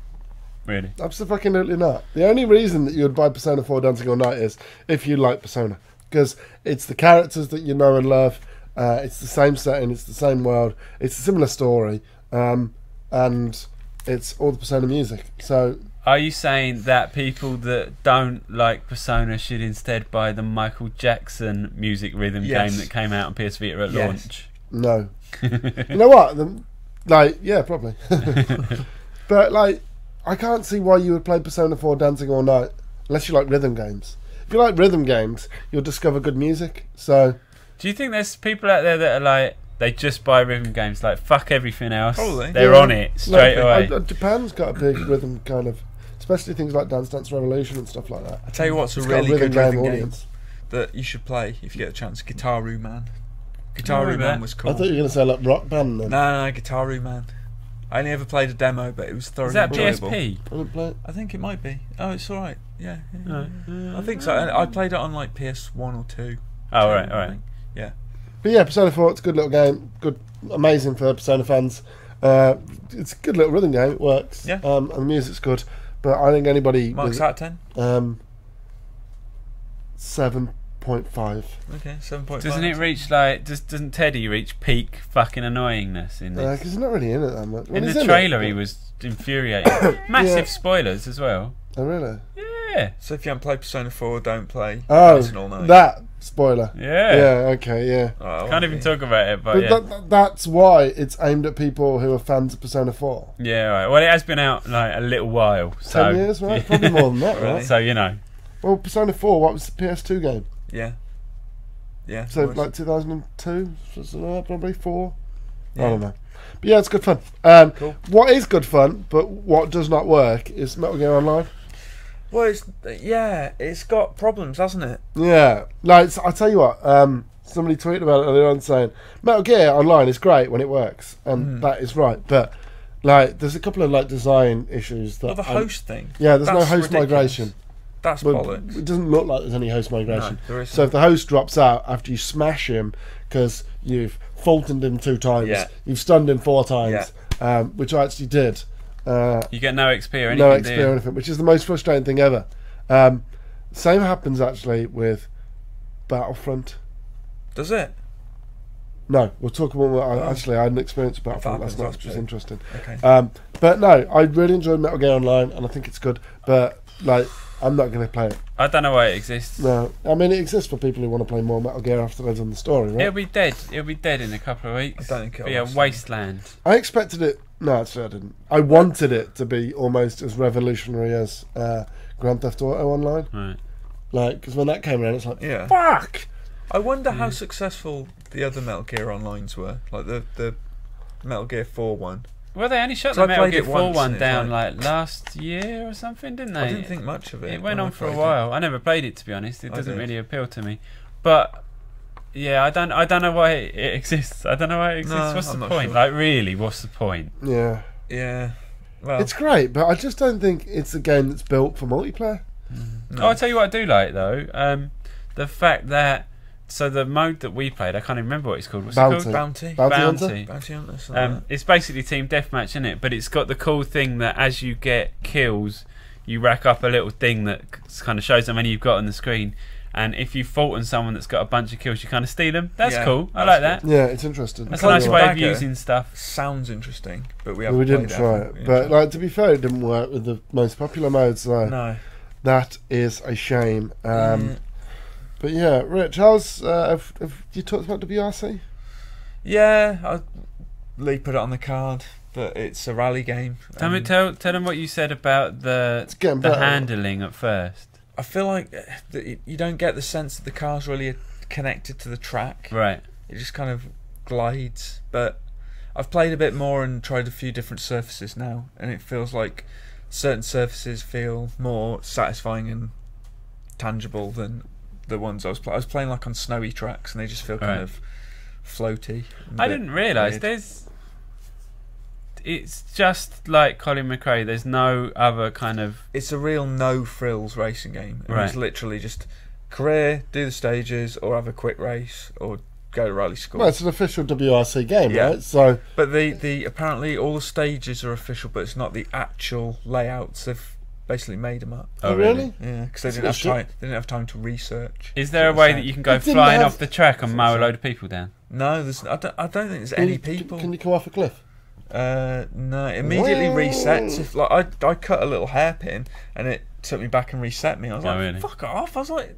Really? absolutely not. The only reason that you would buy Persona 4 Dancing All Night is if you like Persona, because it's the characters that you know and love. It's the same setting, it's the same world, it's a similar story, and it's all the Persona music. So Are you saying that people that don't like Persona should instead buy the Michael Jackson music rhythm Yes. game that came out on PS Vita at Yes. launch? no, you know what? Yeah, probably. But like, I can't see why you would play Persona 4 Dancing All Night unless you like rhythm games. If you like rhythm games, you'll discover good music. So Do you think there's people out there that are like, they just buy rhythm games, like fuck everything else? Probably. They're Yeah. on it straight away. Japan's got a big rhythm kind of, especially things like Dance Dance Revolution and stuff like that. I tell you what's a It's got really good rhythm game audience. that you should play if you get a chance. Guitaru Man. Oh, Guitaru I Man bet. was I cool. thought you were going to say like Rock Band then. No, Guitaru Man. I only ever played a demo, but it was thoroughly Is that enjoyable. PSP? I didn't play it. I think it might be. Oh, it's alright. Yeah. No. I think so. I played it on like PS1 or 2. Oh, all right. Yeah. But yeah, Persona 4, it's a good little game. Good, amazing for Persona fans. It's a good little rhythm game. It works. Yeah. And the music's good. But I think anybody Marks with out 10. 7.5. Okay, 7.5. Doesn't it reach like? Doesn't Teddy reach peak fucking annoyingness in this? Because he's not really in it that much. Well, in he's the it, trailer, but- he was infuriating. Massive Yeah. spoilers as well. Oh really? Yeah, So if you haven't played Persona 4, don't play Oh, Dancing All Night. that spoiler. yeah. Yeah. Okay. Yeah. Oh, I Can't won't even be. talk about it, but But yeah. that's why it's aimed at people who are fans of Persona 4. Yeah, right. Well, it has been out like a little while, so 10 years, right? Probably more than that, Really? right? So you know, Well, Persona 4, what was the PS2 game? Yeah. Yeah. So it was. like 2002, something like that, probably 4. Yeah. I don't know. But yeah, it's good fun. Cool. What is good fun, but what does not work, is Metal Gear Online. Well, it's got problems, hasn't it? Yeah, like I'll tell you what. Somebody tweeted about it earlier on saying Metal Gear Online is great when it works, and that is right. But like, there's a couple of like design issues that. Well, the host thing. Yeah, there's no That's host ridiculous. migration. That's But bollocks. it doesn't look like there's any host migration. No, there isn't. So if the host drops out after you smash him because you've Fultoned him 2 times, Yeah. you've stunned him 4 times, which I actually did, You get no XP or anything. No XP or anything, which is the most frustrating thing ever. Same happens actually with Battlefront. Does it? No, we'll talk about. Actually, I had an experience with Battlefront last night, which was interesting. Okay. But no, I really enjoyed Metal Gear Online, and I think it's good. But like, I'm not going to play it. I don't know why it exists. No, I mean it exists for people who want to play more Metal Gear after they've done the story, right? It'll be dead. It'll be dead in a couple of weeks. I don't think it'll be a last wasteland. I expected it. No, actually, I didn't. I wanted it to be almost as revolutionary as Grand Theft Auto Online. Right. Like, because when that came around, it's like, Yeah. fuck. I wonder how successful the other Metal Gear Onlines were, like the Metal Gear 4 one. Well, they only shut So the I Metal played Gear it 4 once, one and down it's like last year or something, didn't they? I didn't think much of it. It went when I on for a played while. I never played it, to be honest. It I doesn't did. really appeal to me. But yeah, I don't know why it exists. I don't know why it exists. No, What's I'm the not point? sure. Like, really, what's the point? Yeah. it. Yeah. Well, It's great, but I just don't think it's a game that's built for multiplayer. no. Oh, I'll tell you what I do like though. The fact that the mode that we played, I can't even remember what it's called. What's Bounty. it called? Bounty. Bounty Hunter? Bounty Hunter. something like that. It's basically team deathmatch, isn't it? But it's got the cool thing that as you get kills, you rack up a little thing that kind of shows how many you've got on the screen. And if you've fought on someone that's got a bunch of kills, you kind of steal them. That's Yeah, cool. I that's like that. Yeah, it's interesting. That's a nice way of Dagger. using stuff. Sounds interesting, but we haven't. We didn't played try have it, we? but like to be fair, it didn't work with the most popular modes. So No. that is a shame. But yeah, Rich, how's have you talked about WRC? Yeah, Lee put it on the card, but it's a rally game. Tell them what you said about the getting better. handling at first. I feel like that you don't get the sense that the car's really connected to the track. Right. It just kind of glides. But I've played a bit more and tried a few different surfaces now, and it feels like certain surfaces feel more satisfying and tangible than the ones I was playing. I was playing like on snowy tracks, and they just feel kind of floaty. I didn't realise it's just like Colin McRae. There's no other kind of. It's a real no frills racing game. Right. It's literally just career, do the stages, or have a quick race, or go to rally school. Well, it's an official WRC game, Yeah. right? So, But the apparently all the stages are official, but it's not the actual layouts. They've basically made them up. Oh, really? Yeah, because they That's didn't have bullshit. time. They didn't have time to research. Is there a That's way what that I'm you saying. can go It didn't flying have- off the track and That's mow a what I'm load of people down? No, there's. I don't think there's can any you, people. Can you come off a cliff? No, it immediately Whoa. resets. If like I cut a little hairpin and it took me back and reset me. I was Oh, like, really? fuck off. I was like,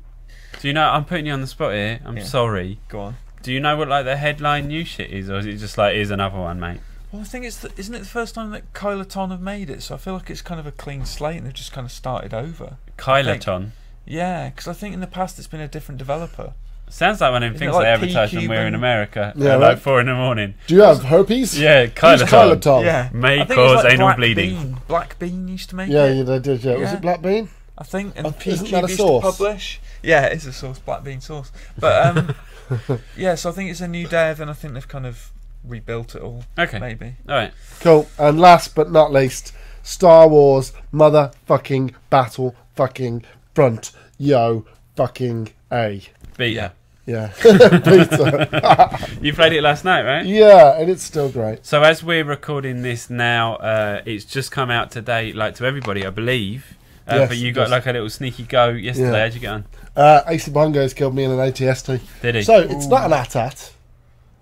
Do you know? I'm putting you on the spot here. I'm Yeah. sorry. go on. Do you know what like the headline news shit is, or is it just like here's another one, mate? Well, I think isn't it the first time that Kyloton have made it? So I feel like it's kind of a clean slate, and they've just kind of started over. Kyloton. Yeah, because I think in the past it's been a different developer. Sounds like one of them Isn't things it like they advertise when we're in P-Cube America Yeah, at right. like 4 a.m. Do you have herpes? Yeah, Who's Kyloton. Kyloton? Yeah, May I think it cause was like anal Black bleeding. Bean. Black Bean used to make Yeah, it. yeah, they did. Yeah, was Yeah. it Black Bean? I think, and Isn't P-Cube that a used sauce? to publish. Yeah, it is a sauce, black bean sauce. But yeah, so I think it's a new dev, and I think they've kind of rebuilt it all. Okay. Maybe. All right. Cool. And last but not least, Star Wars motherfucking battle fucking front. Yo fucking A. Beta. Yeah. Beta. You played it last night, right? Yeah, and it's still great. So as we're recording this now, it's just come out today, like to everybody, I believe. Yes, but you it got does. like a little sneaky go yesterday. Yeah. How'd you get on? AC Bongo's killed me in an ATST. Did he? So it's not an AT-AT.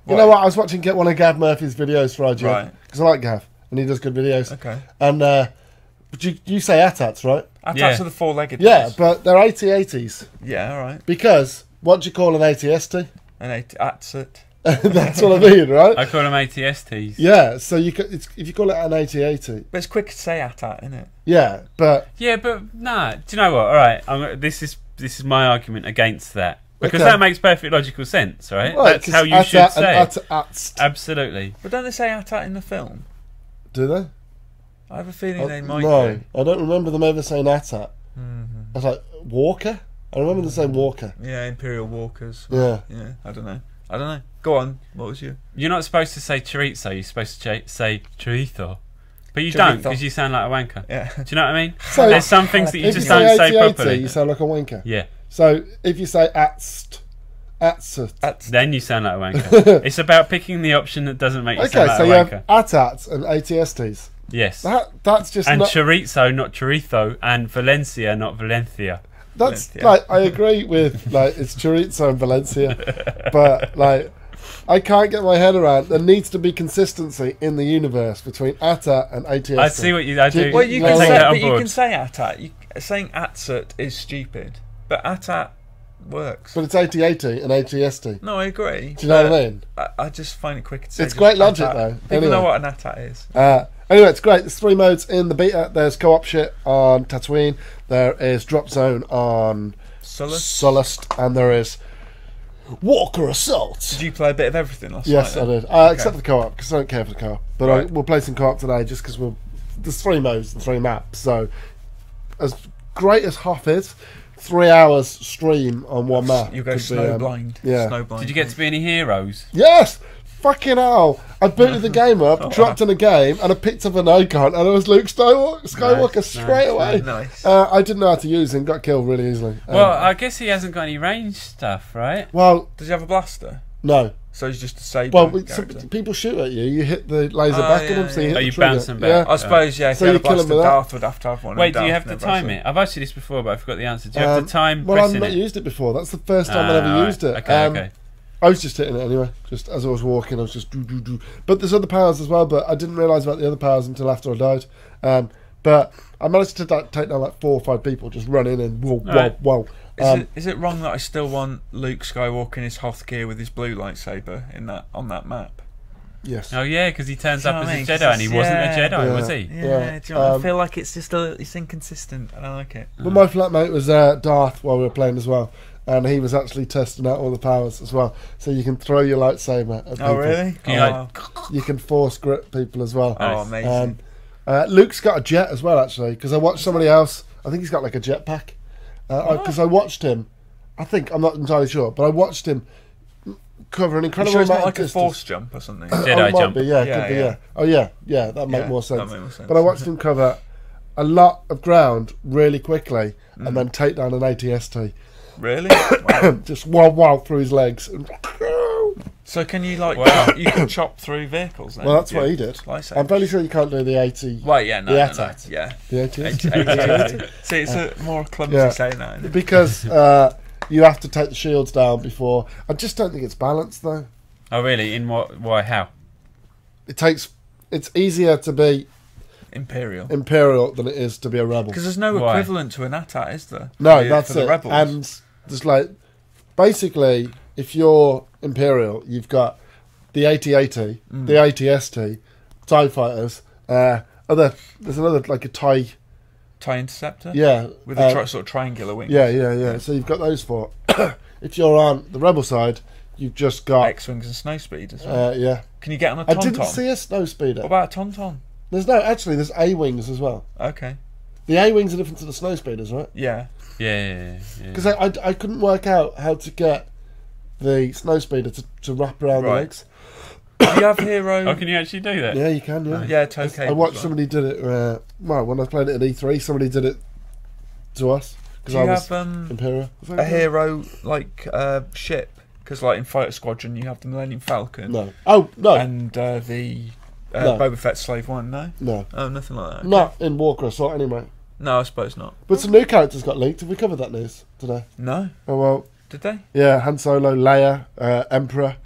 You know what? I was watching one of Gav Murphy's videos for IGN. Right. Because I like Gav, and he does good videos. Okay. And but you say AT-ATs, right? Attached Yeah. to the four-legged. Yeah, ones. but they're AT-ATs. Yeah, all right. Because what do you call an ATST? And that's it. That's what I mean, right? I call them ATSTs. Yeah, so if you call it an AT-AT, But it's quick to say at, isn't it? yeah, but Yeah, but nah. Do you know what? All right, this is my argument against that because Okay. that makes perfect logical sense, right? right, That's 'cause how you AT-AT should and say it. AT-ATst. Absolutely. But don't they say at in the film? Do they? I have a feeling they might No, do. I don't remember them ever saying AT-AT. Mm-hmm. I was like, Walker? I remember them saying Walker. Yeah, Imperial Walkers. Yeah. Yeah, I don't know. Go on. What was you? You're not supposed to say chorizo. You're supposed to say chorizo, but you don't Chorizo. because you sound like a wanker. Yeah. Do you know what I mean? So There's some things that you if just you don't say AT-AT, properly. you sound like a wanker. Yeah. So if you say ATST, Then you sound like a wanker. It's about picking the option that doesn't make you okay, sound like so a you have wanker. AT-ATs and ATSTs. Yes. That's just and not... chorizo, not chorizo, and Valencia, not Valencia. That's Valencia. like, I agree with, like, it's chorizo and Valencia, but like, I can't get my head around. There needs to be consistency in the universe between ATA and ATST. I see what I do. Well, you I can take say, that on but you board. can say ATAT. Saying ATST is stupid, but ATAT works. But it's AT-AT and ATST. No, I agree. Do you know what I mean? I just find it quicker to say. It's great logic, ATAT. though. People Anyway. know what an ATAT is. Anyway, it's great. There's 3 modes in the beta. There's co-op shit on Tatooine. There is Drop Zone on Sullust. And there is Walker Assault. Did you play a bit of everything last night? Yes, I then? did. Okay. Except for the co-op, because I don't care for the co-op. But Right. we'll play some co-op today, just because there's 3 modes and 3 maps. So, as great as Hoff is, 3 hours stream on one map. You go could be, snowblind. yeah. Snowblind. Did you get to be any heroes? Yes! Fucking hell! I booted the game up, dropped in a game, and I picked up an icon, and it was Luke Skywalker Nice, straight away. Nice. I didn't know how to use him, got killed really easily. Well, I guess he hasn't got any range stuff, right? well, Does he have a blaster? no. So he's just a saber. Well, character. people shoot at you. You hit the laser Oh, back at yeah, them, so you yeah. hit Oh, the you trigger. bounce them back. Yeah. I suppose, yeah. If So you had you a kill him blaster, with that? Darth would have to have one. Wait, and do you Darth have to never time has it? I've asked you this before, but I forgot the answer. Do you have to time Well, I've pressing not it? used it before. That's the first time I've ever right. used it. Okay, okay. I was just hitting it anyway. Just as I was walking, I was just do. But there's other powers as well, but I didn't realise about the other powers until after I died. But I managed to take down like 4 or 5 people just running and whoa. Is it wrong that I still want Luke Skywalker in his Hoth gear with his blue lightsaber on that map? Yes. Oh yeah, because he turns Do you up know what I as mean? a Jedi, and he wasn't a Jedi, Yeah. was he? Yeah, do you know, Yeah, I feel like it's just it's inconsistent. I don't like it. But my flatmate was Darth while we were playing as well, and he was actually testing out all the powers as well. So you can throw your lightsaber at people. Oh really? Can you, Oh, You can force grip people as well. oh amazing. Luke's got a jet as well, actually, because I watched somebody else. I think he's got like a jetpack. Because I watched him. I'm not entirely sure, but I watched him cover an You incredible sure it's amount not like of a distance. force jump or something? Oh, Jedi it might jump. be, yeah, Yeah, could be, yeah. yeah. Oh, yeah, that'd make Yeah, more sense. that make more sense. But I watched him cover a lot of ground really quickly and then take down an ATST. Really? Wow. Just wow through his legs. So can you you can chop through vehicles then? Well, that's what he did. Lightsabers. I'm fairly sure you can't do the 80. Well, yeah, no, The no, AT-AT. yeah. The ATST? AT-AT. See, it's a more clumsy Yeah. saying that. Isn't it? Because you have to take the shields down before. I just don't think it's balanced, though. Oh really? In what? Why? How? It's easier to be Imperial. Imperial than it is to be a rebel. Because there's no Why? equivalent to an AT-AT, is there? No, For that's for the it. rebels. And there's like, basically, if you're Imperial, you've got the AT-AT, the ATST, TIE fighters, there's another, like a TIE, TIE Interceptor? yeah. With a sort of triangular wing. Yeah. So you've got those 4. If you're on the rebel side, you've just got, X-Wings and Snowspeed as well. yeah. Can you get on a I Tauntaun? didn't see a snow speeder. What about a Tauntaun? There's A-Wings as well. Okay. The A-Wings are different to the snow speeders, right? Yeah. Yeah. Because I couldn't work out how to get the snow speeder to wrap around the Right. legs. Do you have hero? Oh, can you actually do that? Yeah, you can, yeah. Yeah, toe cables. I watched right. somebody did it. When I played it at E3, somebody did it to us because Do I you was have Imperial. a hero like ship? Because like in Fighter Squadron, you have the Millennium Falcon. No. Oh no, And the No. Boba Fett Slave One. No. no, Oh, nothing like that. Okay. not in Walker Assault anyway. No, I suppose not. But some new characters got leaked. Have we covered that news today? No. Oh well, Did they? yeah. Han Solo, Leia, Emperor.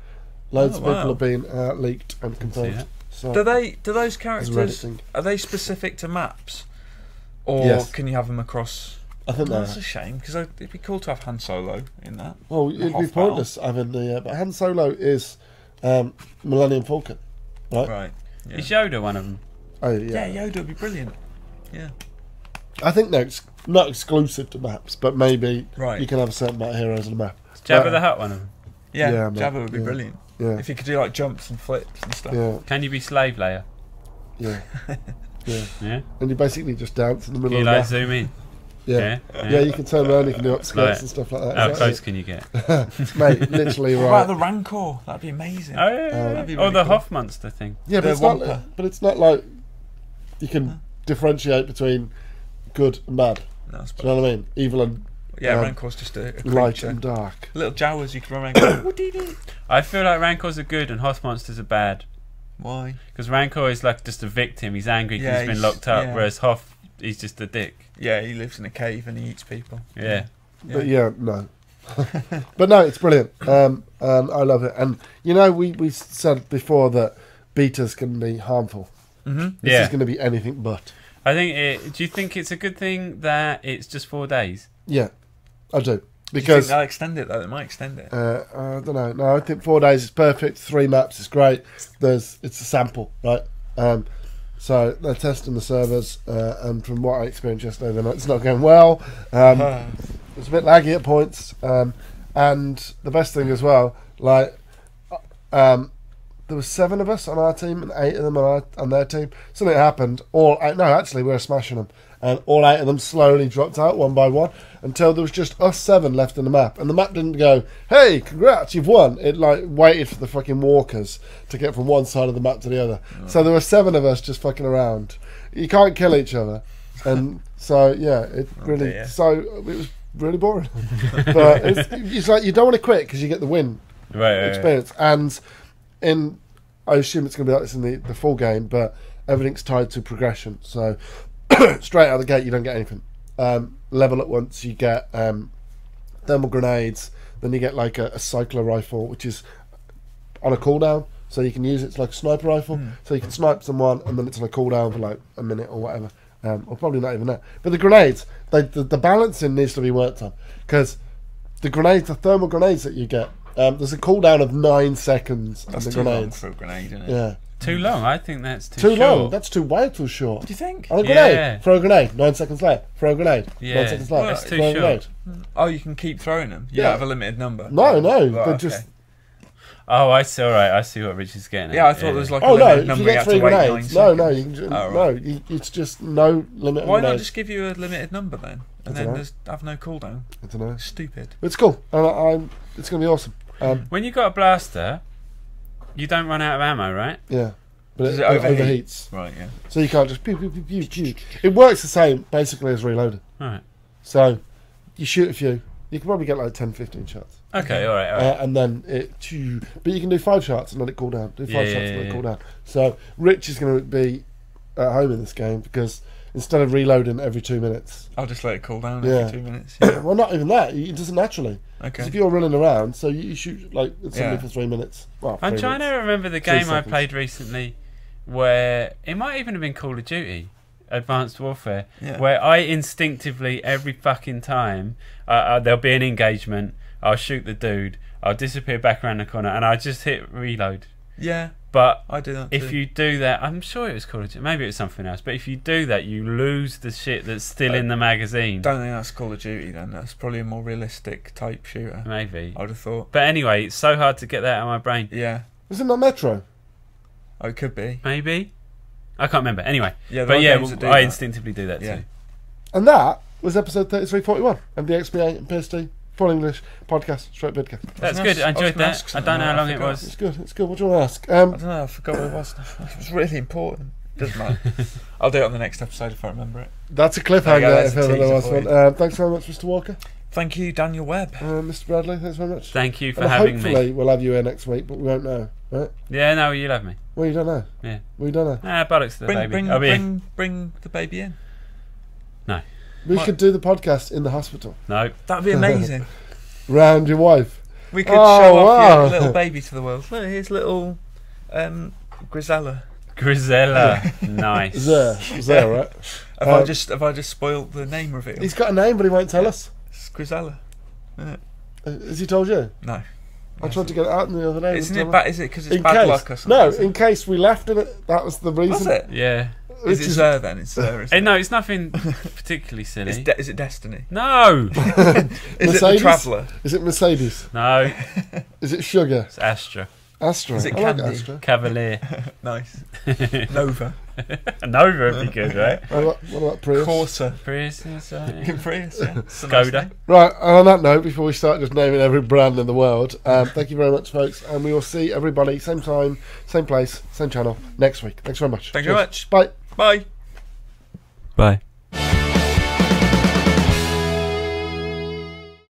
Loads Oh, of people wow. have been leaked and confirmed. that. So Do those it's characters Redditing. are they specific to maps, or Yes. can you have them across? I think That's that. a shame because it'd be cool to have Han Solo in that. Well, The it'd be Hoth pointless having the. But Han Solo is Millennium Falcon, right? Right. Yeah. Is Yoda one of them? Oh Yeah, yeah. Yoda would be brilliant. Yeah. I think they're not exclusive to maps, but maybe Right. you can have a certain amount of heroes on a map. Is Jabba But- the Hutt one of them? Yeah, Yeah, mate, Jabba would be yeah. brilliant. Yeah, If he could do like jumps and flips and stuff. yeah, Can you be slave Leia? yeah, yeah. Yeah. And you basically just dance in the Can middle you of the like map. zoom in? Yeah. Yeah. Yeah, you can turn around, you can do up skirts Like, and stuff like that. How exactly. close can you get? Mate, literally What right. about the Rancor? That'd be amazing. Oh yeah. That'd be Oh, really the cool. Hoth monster thing. Yeah, the but Wampa. it's not like you can differentiate between good and bad. No, I Do you suppose. know what I mean? Evil and Yeah, um, Rancor's just a light creature. and dark. Little Jawas you can run around and go, "What do you do?" I feel like Rancors are good and Hoth monsters are bad. Why? Because Rancor is like just a victim. He's angry because he's been locked up, whereas Hoth, he's just a dick. Yeah, he lives in a cave and he eats people. Yeah. But no. But no, it's brilliant. And I love it. And, we said before that betas can be harmful. Mm-hmm. This is going to be anything but. I think. Do you think it's a good thing that it's just 4 days? Yeah, I do. Because do you think they'll extend it, though? They might extend it. I don't know. No, I think 4 days is perfect. 3 maps is great. It's a sample, right? So they're testing the servers, and from what I experienced yesterday, it's not going well. It's a bit laggy at points, and the best thing as well, there were 7 of us on our team and 8 of them on their team. Something happened. Actually, we were smashing them. And all 8 of them slowly dropped out one by one until there was just us 7 left in the map. And the map didn't go, hey, congrats, you've won. It waited for the fucking walkers to get from one side of the map to the other. Oh. So there were 7 of us just fucking around. You can't kill each other. And so, it was really boring. But it's like you don't want to quit because you get the win experience. And I assume it's going to be like this in the full game, but everything's tied to progression. So straight out of the gate, you don't get anything. Level at once, you get thermal grenades. Then you get like a cycler rifle, which is on a cooldown, so you can use it. It's like a sniper rifle, so you can snipe someone, and then it's on a cooldown for like a minute or whatever, or probably not even that. But the grenades, the balancing needs to be worked on, because the thermal grenades that you get. There's a cooldown of 9 seconds. That's on the too grenades. long for a grenade, isn't it? Yeah. Too long? I think that's too Too short. long? That's way too short. Do you think? On a grenade. Throw a grenade. 9 seconds later. Throw a grenade. 9 seconds later. That's too throw a short. grenade. Oh, you can keep throwing them? You don't have a limited number? No. Right, They're just... Oh, I see. All right, I see what Richard's getting at. Yeah, I thought there was like a Oh, no. limited If number. you get 3 grenades... No, you can just... Right. It's just no limit. Why not just give you a limited number then? And then have no cooldown? I don't know. Stupid. It's cool. It's going to be awesome. When you got a blaster, you don't run out of ammo, right? Yeah. But Does it it overheat? overheats. Right, yeah. So you can't just pew, pew, pew, pew, pew. It works the same, basically, as reloading. Right. So you shoot a few. You can probably get like 10, 15 shots. Okay, all right. And then but you can do 5 shots and let it cool down. Do 5 shots and let it cool down. So Rich is going to be at home in this game because instead of reloading every 2 minutes, I'll just let it cool down every 2 minutes. well, not even that. It does it naturally. Okay. Because if you're running around, so you shoot like somebody for 3 minutes. Well, I'm trying to remember the game I played recently where it might even have been Call of Duty Advanced Warfare, where I instinctively every fucking time there'll be an engagement, I'll shoot the dude, I'll disappear back around the corner, and I just hit reload. Yeah. But I do that if too. you do that, I'm sure it was Call of Duty, maybe it was something else, but if you do that, you lose the shit that's still in the magazine. Don't think that's Call of Duty then. That's probably a more realistic type shooter. Maybe. I would have thought. But anyway, it's so hard to get that out of my brain. Yeah. Is it not Metro? Oh, it could be. Maybe. I can't remember. Anyway. Yeah, but yeah, I instinctively do that too. And that was episode 3341 of the XBA and PST Full English podcast, straight vidcast. That's good. I enjoyed that. I don't know how long it was. It's good. It's good. What do you want to ask? I don't know. I forgot what it was. It was really important. Doesn't matter. I'll do it on the next episode if I remember it. That's a cliffhanger. If ever there was one. Thanks very much, Mr. Walker. Thank you, Daniel Webb. Mr. Bradley, thanks very much. Thank you for having me. Hopefully we'll have you here next week, but we won't know, right? Yeah, no, you'll have me. Well, you don't know. Yeah. We don't know. Bollocks to the baby. Bring the baby in. No. We could do the podcast in the hospittal. No. That'd be amazing. Round your wife. We could show off your little baby to the world. Look, here's little Grisella. Grisella. Nice. There, right? Have I just spoiled the name reveal? He's got a name, but he won't tell us. It's Grisella. Yeah. Has he told you? No. I tried to get it out the other day. Isn't it bad? Is it because it's bad luck or something? No, in case we left in it, that was the reason. Was it? Yeah. Is it Zer then? It's Zer. No, it's nothing particularly silly. Is it Destiny? No. Is it the Traveller? Is it Mercedes? No. Is it Sugar? It's Astra. Astra. Is it I like Candy? Astra. Cavalier. Nice. Nova. Nova would be good, right? What about Prius? Corsa. Prius. Prius, yeah. Skoda. Right, and on that note, before we start just naming every brand in the world, thank you very much, folks, and we will see everybody same time, same place, same channel next week. Thanks very much. Thank you very much. Bye. Bye. Bye.